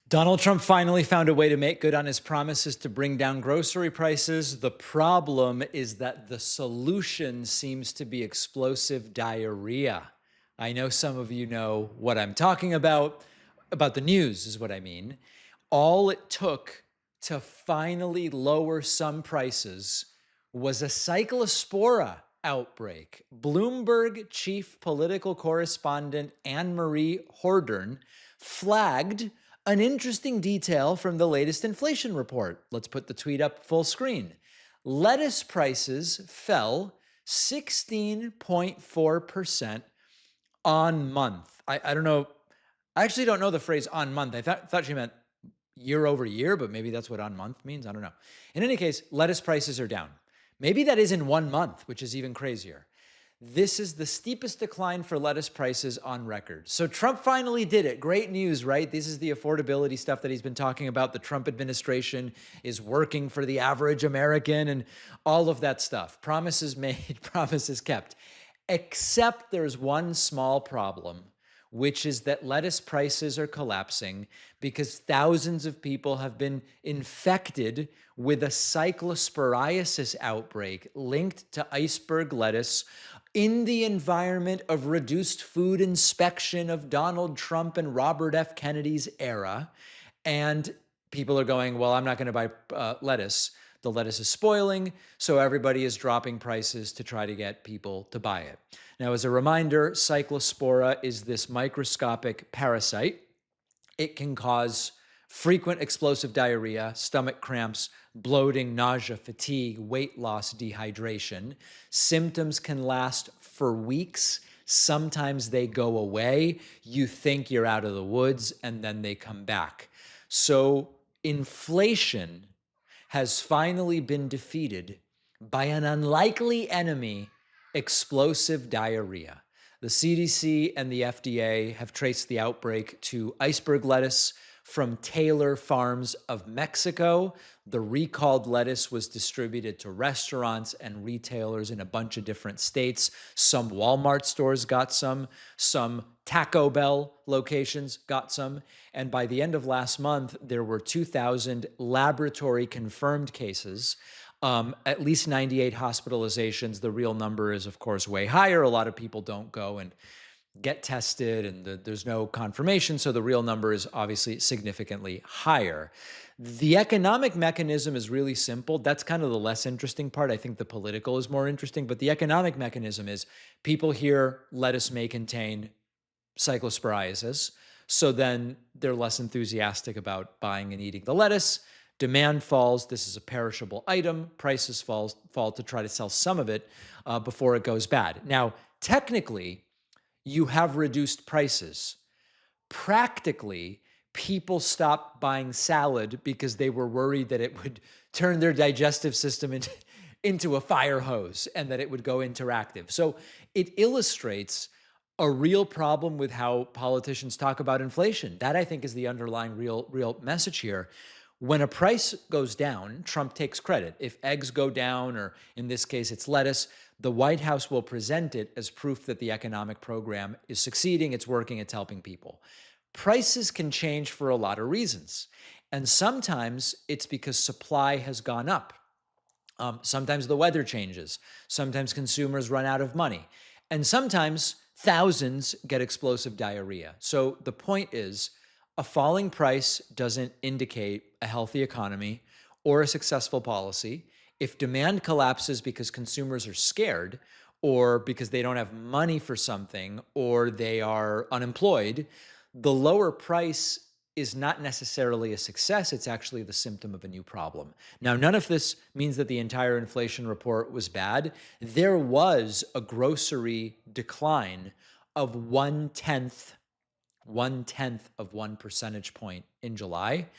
Donald Trump finally found a way to make good on his promises to bring down grocery prices. The problem is that the solution seems to be explosive diarrhea. I know some of you know what I'm talking about. About the news is what I mean. All it took to finally lower some prices was a Cyclospora outbreak. Bloomberg chief political correspondent Anne-Marie Hordern flagged an interesting detail from the latest inflation report. Let's put the tweet up full screen. Lettuce prices fell 16.4% on month. I don't know. I actually don't know the phrase on month. I thought she meant year over year, but maybe that's what on month means. I don't know. In any case, lettuce prices are down. Maybe that is in 1 month, which is even crazier. This is the steepest decline for lettuce prices on record. So Trump finally did it. Great news, right? This is the affordability stuff that he's been talking about. The Trump administration is working for the average American and all of that stuff. Promises made, promises kept. Except there's one small problem, which is that lettuce prices are collapsing because thousands of people have been infected with a cyclosporiasis outbreak linked to iceberg lettuce in the environment of reduced food inspection of Donald Trump and Robert F. Kennedy's era. And people are going, well, I'm not going to buy lettuce. The lettuce is spoiling, so everybody is dropping prices to try to get people to buy it. Now, as a reminder, Cyclospora is this microscopic parasite. It can cause frequent explosive diarrhea, stomach cramps, bloating, nausea, fatigue, weight loss, dehydration. Symptoms can last for weeks. Sometimes they go away. You think you're out of the woods, and then they come back. So inflation has finally been defeated by an unlikely enemy, explosive diarrhea. The CDC and the FDA have traced the outbreak to iceberg lettuce from Taylor Farms of Mexico. The recalled lettuce was distributed to restaurants and retailers in a bunch of different states. Some Walmart stores got some Taco Bell locations got some. And by the end of last month, there were 2,000 laboratory confirmed cases. At least 98 hospitalizations. The real number is, of course, way higher. A lot of people don't go and get tested, and there's no confirmation, so the real number is obviously significantly higher. The economic mechanism is really simple. That's kind of the less interesting part. I think the political is more interesting, but the economic mechanism is people hear lettuce may contain cyclosporiasis, so then they're less enthusiastic about buying and eating the lettuce. Demand falls. This is a perishable item. Prices fall to try to sell some of it before it goes bad. Now, technically, you have reduced prices. Practically, people stopped buying salad because they were worried that it would turn their digestive system into a fire hose and that it would go interactive. So it illustrates a real problem with how politicians talk about inflation. That, I think, is the underlying real message here. When a price goes down, Trump takes credit. If eggs go down, or in this case, it's lettuce, the White House will present it as proof that the economic program is succeeding, it's working, it's helping people. Prices can change for a lot of reasons. And sometimes it's because supply has gone up. Sometimes the weather changes. Sometimes consumers run out of money. And sometimes thousands get explosive diarrhea. So the point is, a falling price doesn't indicate a healthy economy or a successful policy. If demand collapses because consumers are scared, or because they don't have money for something, or they are unemployed, the lower price is not necessarily a success. It's actually the symptom of a new problem. Now, none of this means that the entire inflation report was bad. There was a grocery decline of 1/10 of 1 percentage point in July.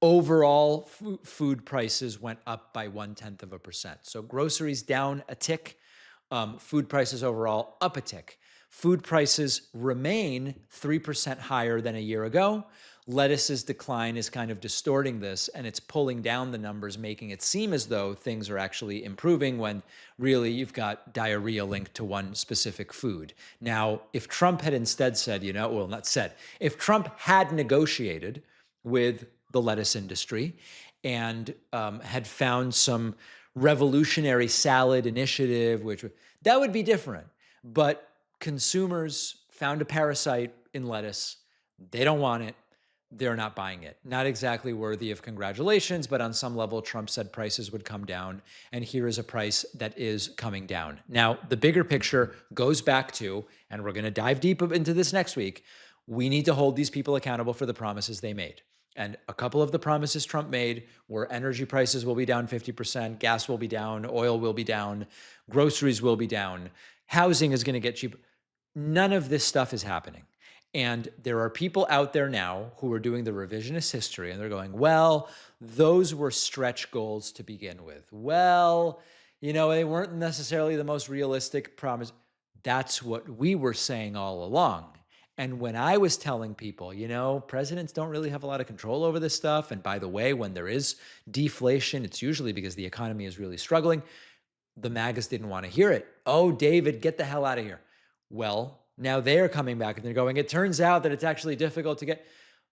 Overall, food prices went up by 0.1%. So groceries down a tick, food prices overall up a tick. Food prices remain 3% higher than a year ago. Lettuce's decline is kind of distorting this, and it's pulling down the numbers, making it seem as though things are actually improving when really you've got diarrhea linked to one specific food. Now, if Trump had instead said, if Trump had negotiated with the lettuce industry and had found some revolutionary salad initiative, which that would be different. But consumers found a parasite in lettuce. They don't want it. They're not buying it. Not exactly worthy of congratulations, but on some level, Trump said prices would come down. And here is a price that is coming down. Now, the bigger picture goes back to, and we're going to dive deep into this next week, we need to hold these people accountable for the promises they made. And a couple of the promises Trump made were energy prices will be down 50%, gas will be down, oil will be down, groceries will be down, housing is going to get cheaper. None of this stuff is happening. And there are people out there now who are doing the revisionist history and they're going, well, those were stretch goals to begin with. Well, they weren't necessarily the most realistic promise. That's what we were saying all along. And when I was telling people, presidents don't really have a lot of control over this stuff. And by the way, when there is deflation, it's usually because the economy is really struggling. The MAGAs didn't want to hear it. Oh, David, get the hell out of here. Well, now they're coming back and they're going, it turns out that it's actually difficult to get.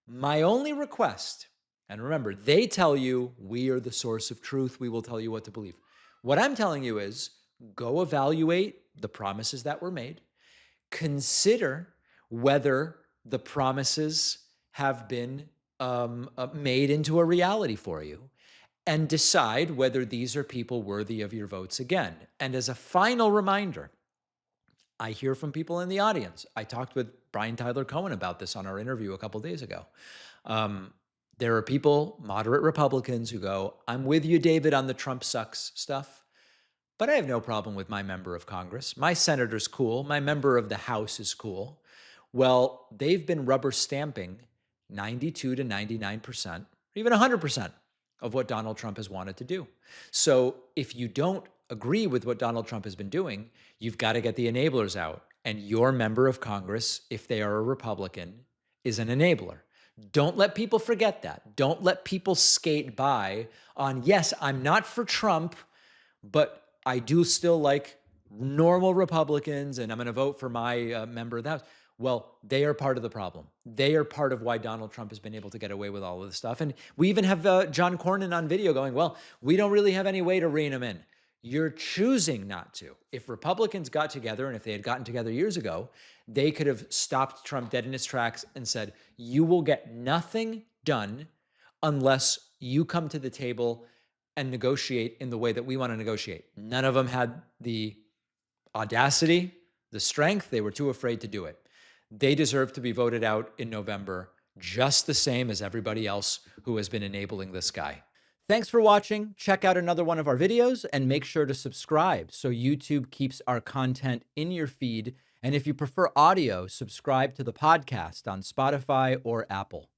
My only request, and remember, they tell you we are the source of truth. We will tell you what to believe. What I'm telling you is go evaluate the promises that were made. Consider whether the promises have been made into a reality for you, and decide whether these are people worthy of your votes again. And as a final reminder, I hear from people in the audience. I talked with Brian Tyler Cohen about this on our interview a couple days ago. There are people, moderate Republicans, who go, I'm with you, David, on the Trump sucks stuff, but I have no problem with my member of Congress. My senator's cool. My member of the House is cool. Well, they've been rubber stamping 92 to 99%, or even 100% of what Donald Trump has wanted to do. So if you don't agree with what Donald Trump has been doing, you've got to get the enablers out. And your member of Congress, if they are a Republican, is an enabler. Don't let people forget that. Don't let people skate by on, yes, I'm not for Trump, but I do still like normal Republicans and I'm going to vote for my member of the House. Well, they are part of the problem. They are part of why Donald Trump has been able to get away with all of this stuff. And we even have John Cornyn on video going, well, we don't really have any way to rein him in. You're choosing not to. If Republicans got together, and if they had gotten together years ago, they could have stopped Trump dead in his tracks and said, you will get nothing done unless you come to the table and negotiate in the way that we want to negotiate. None of them had the audacity, the strength. They were too afraid to do it. They deserve to be voted out in November, just the same as everybody else who has been enabling this guy. Thanks for watching. Check out another one of our videos and make sure to subscribe so YouTube keeps our content in your feed. And if you prefer audio, subscribe to the podcast on Spotify or Apple.